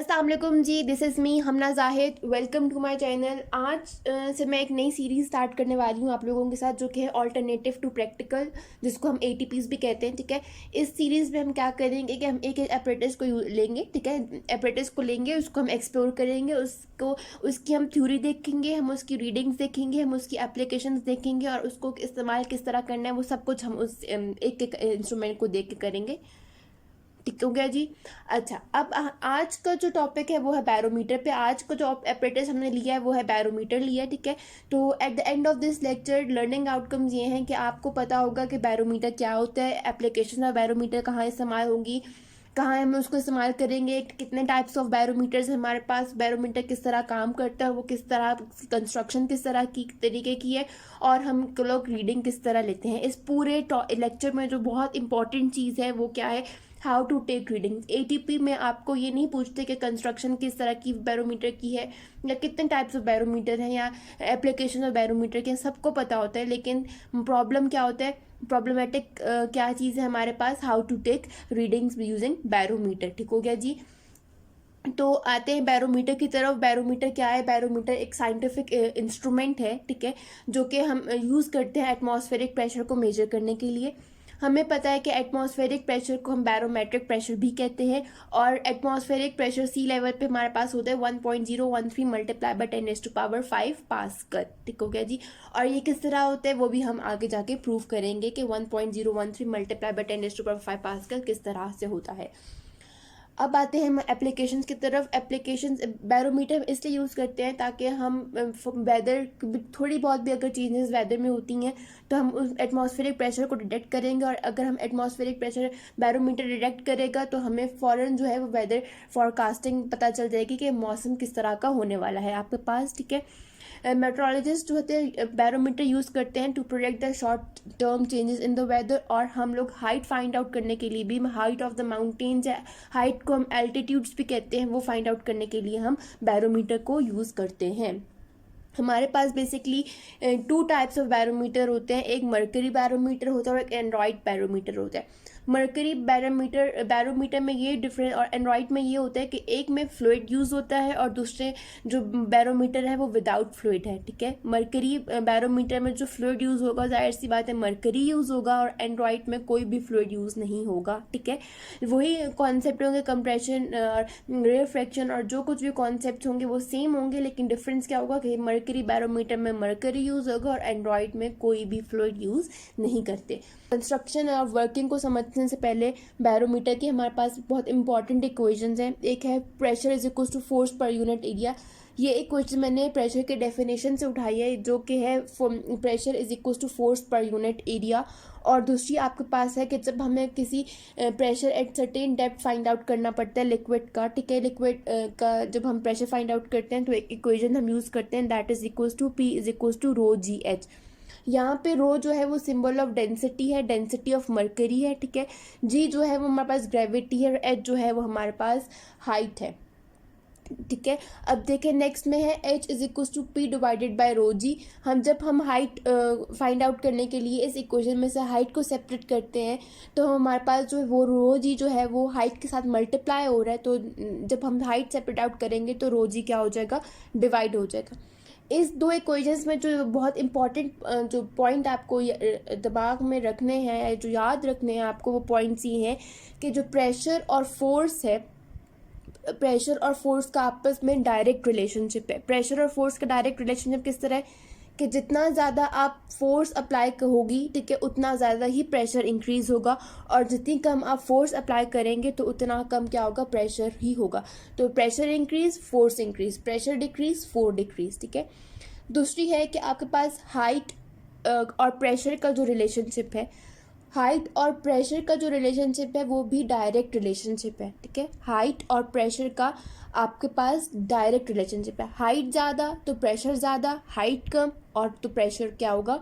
अस्सलाम वालेकुम जी, this is me Hamna Zahid. Welcome to my channel. आज से मैं एक नई सीरीज़ स्टार्ट करने वाली हूँ आप लोगों के साथ, जो कि है ऑल्टरनेटिव टू प्रैक्टिकल, जिसको हम एटीपीज़ भी कहते हैं। ठीक है, इस सीरीज़ में हम क्या करेंगे कि हम एक एक एपरेटिस को लेंगे। ठीक है, एपरेटिस को लेंगे, उसको हम एक्सप्लोर करेंगे, उसकी हम थ्योरी देखेंगे, हम उसकी रीडिंग्स देखेंगे, हम उसकी एप्लीकेशंस देखेंगे और उसको इस्तेमाल किस तरह करना है वो सब कुछ हम उस एक एक इंस्ट्रूमेंट को देख के करेंगे। ठीक हो गया जी। अच्छा, अब आज का जो टॉपिक है वो है बैरोमीटर पे। आज का जो एपरेटस हमने लिया है वो है बैरोमीटर लिया है। ठीक है, तो at the end of this lecture learning outcomes ये हैं कि आपको पता होगा कि बैरोमीटर क्या होता है, एप्लीकेशन ऑफ बैरोमीटर कहाँ इस्तेमाल होगी, कहाँ हम उसको इस्तेमाल करेंगे, कितने टाइप्स ऑफ बैरोमीटर्स हमारे पास, बैरोमीटर किस तरह काम करता है, वो किस तरह कंस्ट्रक्शन किस तरह की तरीके की है, और हम लोग रीडिंग किस तरह लेते हैं। इस पूरे लेक्चर में जो बहुत इंपॉर्टेंट चीज़ है वो क्या है, how to take readings. ATP में आपको ये नहीं पूछते कि कंस्ट्रक्शन किस तरह की बैरोमीटर की है या कितने टाइप्स ऑफ बैरोमीटर हैं या एप्लीकेशन ऑफ बैरोमीटर के, सबको पता होता है। लेकिन प्रॉब्लम क्या होता है, प्रॉब्लमेटिक क्या चीज़ है हमारे पास, how to take readings using barometer. ठीक हो गया जी। तो आते हैं बैरोमीटर की तरफ। बैरोमीटर क्या है? बैरोमीटर एक साइंटिफिक इंस्ट्रूमेंट है, ठीक है, जो कि हम यूज़ करते हैं एटमॉस्फेरिक प्रेशर को मेजर करने के लिए। हमें पता है कि एटमॉस्फेरिक प्रेशर को हम बैरोमेट्रिक प्रेशर भी कहते हैं, और एटमॉस्फेरिक प्रेशर सी लेवल पे हमारे पास होता है 1.013 मल्टीप्लाई बाय 10⁵ पास्कल। ठीक हो गया जी। और ये किस तरह होता है वो भी हम आगे जाके प्रूव करेंगे कि 1.013 मल्टीप्लाई बाय 10⁵ पास्कल किस तरह से होता है। अब आते हैं हम एप्लीकेशंस की तरफ। एप्लीकेशंस बैरोमीटर इसलिए यूज़ करते हैं ताकि हम वेदर, थोड़ी बहुत भी अगर चेंजेस वेदर में होती हैं तो हम उस एटमॉस्फेरिक प्रेशर को डिटेक्ट करेंगे, और अगर हम एटमॉस्फेरिक प्रेशर बैरोमीटर डिटेक्ट करेगा तो हमें फ़ौरन जो है वो वेदर फॉरकास्टिंग पता चल जाएगी कि मौसम किस तरह का होने वाला है आपके पास। ठीक है, मेट्रोलॉजिस्ट जो होते हैं बैरोमीटर यूज़ करते हैं to project the short term changes in the weather, और हम लोग हाइट फाइंड आउट करने के लिए भी, हाइट ऑफ द माउंटेन्स या हाइट को हम एल्टीट्यूड्स भी कहते हैं, वो फाइंड आउट करने के लिए हम बैरोमीटर को यूज़ करते हैं। हमारे पास बेसिकली 2 टाइप्स ऑफ बैरोमीटर होते हैं, एक मर्करी बैरोमीटर होता है और एक एंड्रॉइड बैरोमीटर होता है। मर्करी बैरोमीटर में ये डिफरेंस, और एंड्रॉइड में ये होता है कि एक में फ्लूइड यूज़ होता है और दूसरे जो बैरोमीटर है वो विदाउट फ्लूइड है। ठीक है, मर्करी बैरोमीटर में जो फ्लूइड यूज़ होगा, जाहिर सी बात है मर्करी यूज़ होगा, और एंड्रॉइड में कोई भी फ्लूइड यूज़ नहीं होगा। ठीक है, वही कॉन्सेप्ट होंगे, कंप्रेशन और रिफ्रैक्शन और जो कुछ भी कॉन्सेप्ट होंगे वो सेम होंगे, लेकिन डिफरेंस क्या होगा कि मर्करी बैरोमीटर में मर्करी यूज़ होगा और एंड्रॉइड में कोई भी फ्लूइड यूज़ नहीं करते। कंस्ट्रक्शन और वर्किंग को समझने से पहले बैरोमीटर की हमारे पास बहुत इंपॉर्टेंट इक्वेशंस हैं। एक है pressure is equal to force per unit area. ये इक्वेशन मैंने प्रेशर के डेफिनेशन से उठाई है, जो कि है pressure is equal to force per unit area. और दूसरी आपके पास है कि जब हमें किसी pressure at certain depth find out करना पड़ता है लिक्विड का, ठीक है, लिक्विड का जब हम प्रेशर फाइंड आउट करते हैं तो एक इक्वेशन हम यूज़ करते हैं, that is equal to P is equal to rho G H. यहाँ पे रो जो है वो सिंबल ऑफ डेंसिटी है, डेंसिटी ऑफ मर्करी है। ठीक है, जी जो है वो हमारे पास ग्रेविटी है, और एच जो है वो हमारे पास हाइट है। ठीक है, अब देखें नेक्स्ट में है H is equal to P divided by rho g. हम हाइट फाइंड आउट करने के लिए इस इक्वेशन में से हाइट को सेपरेट करते हैं, तो हमारे पास जो है वो रो जी जो है वो हाइट के साथ मल्टीप्लाई हो रहा है, तो जब हम हाइट सेपरेट आउट करेंगे तो रो जी क्या हो जाएगा, डिवाइड हो जाएगा। इस 2 इक्वेशंस में जो बहुत इंपॉर्टेंट जो पॉइंट आपको दिमाग में रखने हैं, जो याद रखने हैं आपको, वो पॉइंट्स ये हैं कि जो प्रेशर और फोर्स है, प्रेशर और फोर्स का आपस में डायरेक्ट रिलेशनशिप है। प्रेशर और फोर्स का डायरेक्ट रिलेशनशिप किस तरह है कि जितना ज़्यादा आप फोर्स अप्लाई होगी, ठीक है, उतना ज़्यादा ही प्रेशर इंक्रीज होगा, और जितनी कम आप फोर्स अप्लाई करेंगे तो उतना कम क्या होगा, प्रेशर ही होगा। तो pressure increase, force increase, pressure decrease, force decrease. ठीक है, दूसरी है कि आपके पास हाइट और प्रेशर का जो रिलेशनशिप है, हाइट और प्रेशर का जो रिलेशनशिप है वो भी डायरेक्ट रिलेशनशिप है। ठीक है, हाइट और प्रेशर का आपके पास डायरेक्ट रिलेशनशिप है। हाइट ज़्यादा तो प्रेशर ज़्यादा, हाइट कम और तो प्रेशर क्या होगा,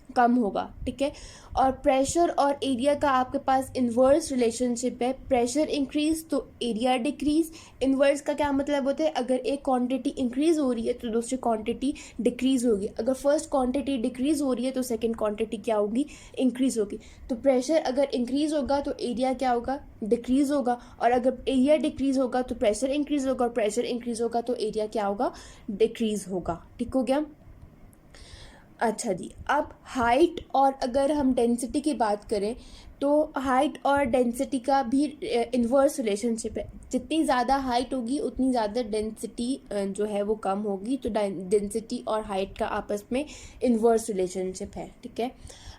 कम होगा, ठीक है। और प्रेशर और एरिया का आपके पास इन्वर्स रिलेशनशिप है, प्रेशर इंक्रीज तो एरिया डिक्रीज। इन्वर्स का क्या मतलब होता है, अगर एक क्वांटिटी इंक्रीज हो रही है तो दूसरी क्वांटिटी डिक्रीज होगी, अगर फर्स्ट क्वांटिटी डिक्रीज हो रही है तो सेकंड क्वांटिटी क्या होगी, इंक्रीज होगी। तो प्रेशर अगर इंक्रीज होगा तो एरिया क्या होगा, डिक्रीज होगा, और अगर एरिया डिक्रीज होगा तो प्रेशर इंक्रीज होगा, और प्रेशर इंक्रीज होगा तो एरिया क्या होगा, डिक्रीज होगा। ठीक हो गया। अच्छा जी, अब हाइट और अगर हम डेंसिटी की बात करें तो हाइट और डेंसिटी का भी इन्वर्स रिलेशनशिप है। जितनी ज़्यादा हाइट होगी उतनी ज़्यादा डेंसिटी जो है वो कम होगी। तो डेंसिटी और हाइट का आपस में इन्वर्स रिलेशनशिप है, ठीक है।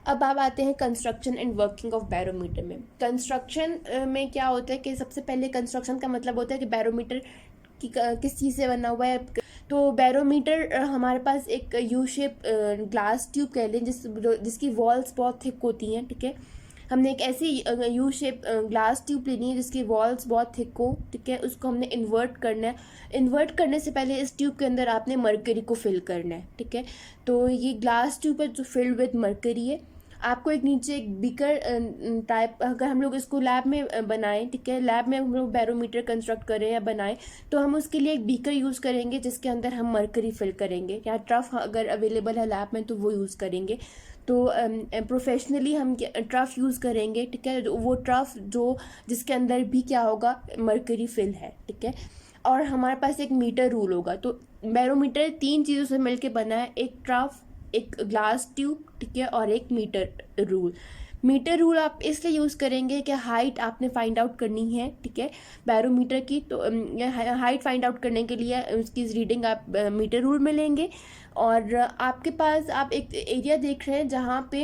अब आप आते हैं construction and working of barometer में। कंस्ट्रक्शन में क्या होता है कि सबसे पहले कंस्ट्रक्शन का मतलब होता है कि बैरोमीटर किस चीज़ से बना हुआ है। तो बैरोमीटर हमारे पास एक यू शेप ग्लास ट्यूब कह लें जिसकी वॉल्स बहुत थिक होती हैं, ठीक है। हमने एक ऐसी यू शेप ग्लास ट्यूब लेनी है जिसकी वॉल्स बहुत थिक हो, ठीक है। उसको हमने इन्वर्ट करना है। इन्वर्ट करने से पहले इस ट्यूब के अंदर आपने मरकरी को फिल करना है, ठीक है। तो ये ग्लास ट्यूब है जो फिल्ड विद मरकरी है। आपको एक नीचे एक बीकर टाइप, अगर हम लोग इसको लैब में बनाएं, ठीक है, लैब में हम लोग बैरोमीटर कंस्ट्रक्ट करें या बनाएं तो हम उसके लिए एक बीकर यूज़ करेंगे जिसके अंदर हम मरकरी फिल करेंगे, या ट्रफ अगर अवेलेबल है लैब में तो वो यूज़ करेंगे। तो प्रोफेशनली हम ट्रफ यूज़ करेंगे, ठीक है। वो ट्रफ जो जिसके अंदर भी क्या होगा, मरकरी फिल है, ठीक है। और हमारे पास एक मीटर रूल होगा। तो बैरोमीटर 3 चीज़ों से मिलकर बना है, एक ट्रफ, एक ग्लास ट्यूब, ठीक है, और एक मीटर रूल। मीटर रूल आप इसलिए यूज़ करेंगे कि हाइट आपने फाइंड आउट करनी है, ठीक है, बैरोमीटर की। तो हाइट फाइंड आउट करने के लिए उसकी रीडिंग आप मीटर रूल में लेंगे। और आपके पास आप एक एरिया देख रहे हैं जहाँ पे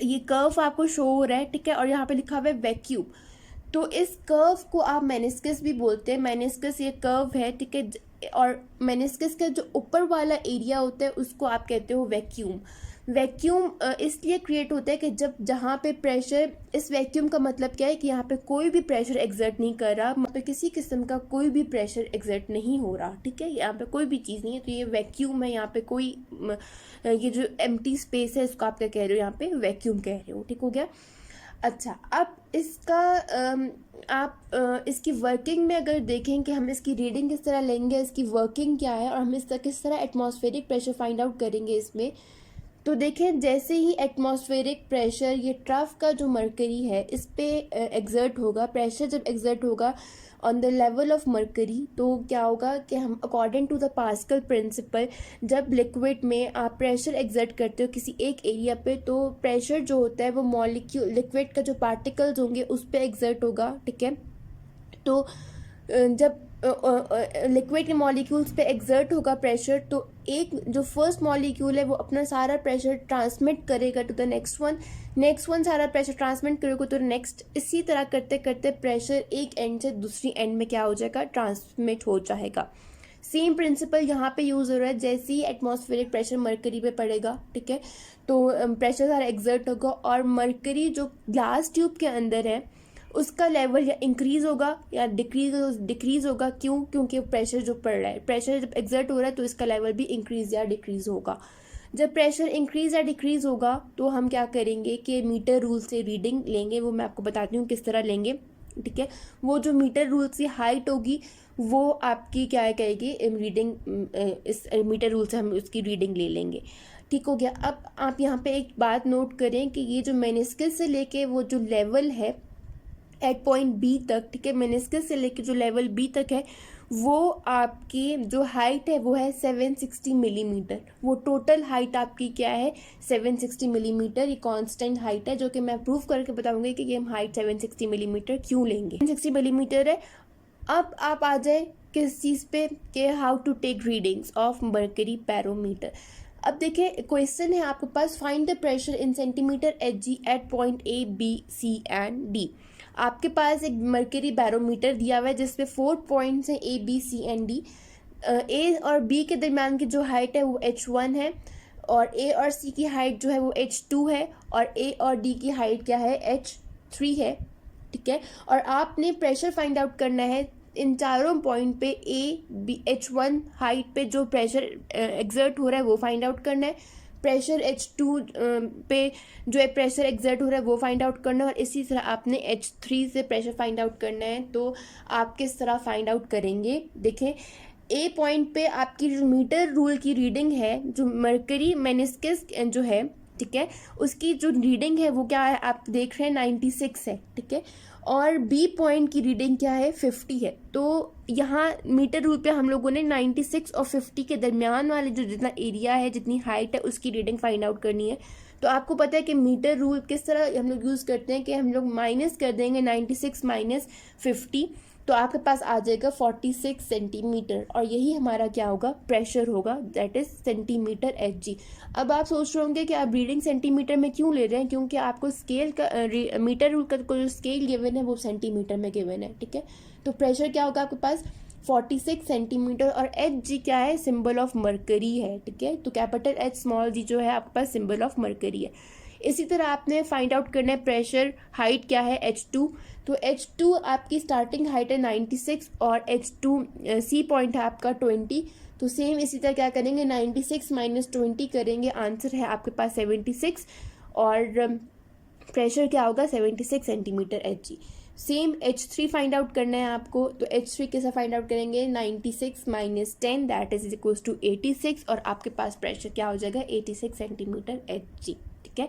ये कर्व आपको शो हो रहा है, ठीक है, और यहाँ पे लिखा हुआ है वैक्यूम। तो इस कर्व को आप मेनिस्कस भी बोलते हैं। मेनिस्कस ये कर्व है, ठीक है, और मेनिस्कस का जो ऊपर वाला एरिया होता है उसको आप कहते हो वैक्यूम। वैक्यूम इसलिए क्रिएट होता है कि जब जहाँ पे प्रेशर, इस वैक्यूम का मतलब क्या है कि यहाँ पे कोई भी प्रेशर एग्जर्ट नहीं कर रहा, मतलब किसी किस्म का कोई भी प्रेशर एग्जर्ट नहीं हो रहा, ठीक है, यहाँ पे कोई भी चीज़ नहीं है। तो ये वैक्यूम है, यहाँ पे कोई ये जो एम्प्टी स्पेस है इसको आप क्या कह रहे हो, यहाँ पे वैक्यूम कह रहे हो, ठीक हो गया। अच्छा, अब इसका आप इसकी वर्किंग में अगर देखें कि हम इसकी रीडिंग किस तरह लेंगे, इसकी वर्किंग क्या है, और हम किस तरह एटमॉस्फेरिक प्रेशर फाइंड आउट करेंगे इसमें। तो देखें, जैसे ही एटमॉस्फेरिक प्रेशर, ये ट्रफ का जो मरकरी है इस पे एग्जर्ट होगा, प्रेशर जब एग्जर्ट होगा on the level of mercury, तो क्या होगा कि हम according to the Pascal principle, जब लिक्विड में आप प्रेशर एग्जर्ट करते हो किसी एक एरिया पे, तो प्रेशर जो होता है वो मॉलिक्यूल, लिक्विड का जो पार्टिकल्स होंगे उस पर एग्जर्ट होगा, ठीक है। तो जब लिक्विड के मॉलिक्यूल्स पे एग्जर्ट होगा प्रेशर, तो एक जो फर्स्ट मॉलिक्यूल है वो अपना सारा प्रेशर ट्रांसमिट करेगा टू द नेक्स्ट वन सारा प्रेशर ट्रांसमिट करेगा तो नेक्स्ट, इसी तरह करते करते प्रेशर एक एंड से दूसरी एंड में क्या हो जाएगा, ट्रांसमिट हो जाएगा। सेम प्रिंसिपल यहाँ पे यूज़ हो रहा है। जैसे ही एटमॉस्फेरिक प्रेशर मरकरी पे पड़ेगा, ठीक है, तो प्रेशर सारा एग्जर्ट होगा और मरकरी जो ग्लास ट्यूब के अंदर है उसका लेवल या इंक्रीज होगा या डिक्रीज होगा। क्यों? क्योंकि प्रेशर जो पड़ रहा है, प्रेशर जब एग्जर्ट हो रहा है तो इसका लेवल भी इंक्रीज या डिक्रीज होगा। जब प्रेशर इंक्रीज या डिक्रीज होगा तो हम क्या करेंगे कि मीटर रूल से रीडिंग लेंगे। वो मैं आपको बताती हूँ किस तरह लेंगे, ठीक है। वो जो मीटर रूल से हाइट होगी वो आपकी क्या कहेगी, रीडिंग, इस मीटर रूल से हम उसकी रीडिंग ले लेंगे, ठीक हो गया। अब आप यहाँ पे एक बात नोट करें कि ये जो मेनिस्कस से लेके वो जो लेवल है एट पॉइंट बी तक, ठीक है, मेनिस्कस से लेके जो लेवल बी तक है वो आपकी जो हाइट है वो है 760 मिलीमीटर। वो टोटल हाइट आपकी क्या है, 760 मिलीमीटर। ये कांस्टेंट हाइट है जो कि मैं प्रूव करके बताऊंगी कि ये हम हाइट 760 मिलीमीटर क्यों लेंगे। 760 मिलीमीटर है। अब आप आ जाए किस चीज़ पे, कि how to take readings of mercury barometer. अब देखिए क्वेश्चन है आपके पास, find the pressure in centimetre Hg at point A, B, C and D। आपके पास एक मरकरी बैरोमीटर दिया हुआ है जिसपे 4 पॉइंट्स हैं, A, B, C and D। A और B के दरमियान की जो हाइट है वो H1 है, और A और C की हाइट जो है वो H2 है, और A और D की हाइट क्या है, H3 है, ठीक है। और आपने प्रेशर फाइंड आउट करना है इन चारों पॉइंट पे, A, B, H1 हाइट पे जो प्रेशर एग्जर्ट हो रहा है वो फाइंड आउट करना है। प्रेशर H2 पे जो है प्रेशर एक्सर्ट हो रहा है वो फाइंड आउट करना है, और इसी तरह आपने H3 से प्रेशर फाइंड आउट करना है। तो आप किस तरह फाइंड आउट करेंगे, देखें ए पॉइंट पे आपकी जो मीटर रूल की रीडिंग है, जो मरकरी मेनिस्कस जो है, ठीक है, उसकी जो रीडिंग है वो क्या है, आप देख रहे हैं 96 है, ठीक है, और बी पॉइंट की रीडिंग क्या है, 50 है। तो यहाँ मीटर रूल पे हम लोगों ने 96 और 50 के दरमियान वाले जो जितना एरिया है, जितनी हाइट है, उसकी रीडिंग फाइंड आउट करनी है। तो आपको पता है कि मीटर रूल किस तरह हम लोग यूज़ करते हैं कि हम लोग माइनस कर देंगे 96 माइनस 50, तो आपके पास आ जाएगा 46 सेंटीमीटर, और यही हमारा क्या होगा, प्रेशर होगा, दैट इज सेंटीमीटर Hg। अब आप सोच रहे होंगे कि आप रीडिंग सेंटीमीटर में क्यों ले रहे हैं, क्योंकि आपको स्केल का मीटर रूल का जो स्केल गिवन है वो सेंटीमीटर में गिवन है, ठीक है। तो प्रेशर क्या होगा आपके पास 46 सेंटीमीटर, और Hg क्या है, सिंबल ऑफ मरकरी है, ठीक है। तो कैपिटल H स्मॉल g जो है आपके पास सिंबल ऑफ मरकरी है। इसी तरह आपने फाइंड आउट करना है प्रेशर हाइट क्या है, H2। तो H2 आपकी स्टार्टिंग हाइट है 96 और H2 सी पॉइंट है आपका 20। तो सेम इसी तरह क्या करेंगे, 96 माइनस 20 करेंगे, आंसर है आपके पास 76, और प्रेशर क्या होगा 76 centimetre Hg। Same H3 find out करना है आपको। तो H3 कैसे फाइंड आउट करेंगे, 96 minus 10 that is equals to 86, और आपके पास प्रेशर क्या हो जाएगा 86 सेंटीमीटर Hg, ठीक है।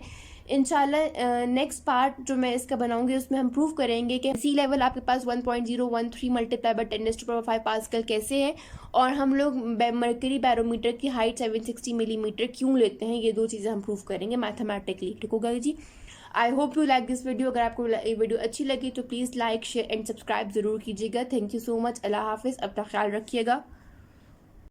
इंशाल्लाह नेक्स्ट पार्ट जो मैं इसका बनाऊंगी उसमें हम प्रूव करेंगे कि सी लेवल आपके पास 1.013 मल्टीप्लाई बाय 10⁵ पास्कल कैसे है, और हम लोग मरकरी बैरोमीटर की हाइट 760 मिलीमीटर क्यों लेते हैं, ये दो चीज़ें हम प्रूव करेंगे मैथमेटिकली, ठीक होगा जी। I hope you like this video. अगर आपको ये वीडियो अच्छी लगी तो please like share and subscribe ज़रूर कीजिएगा। Thank you so much. अल्लाह हाफिज़। अपना ख्याल रखिएगा।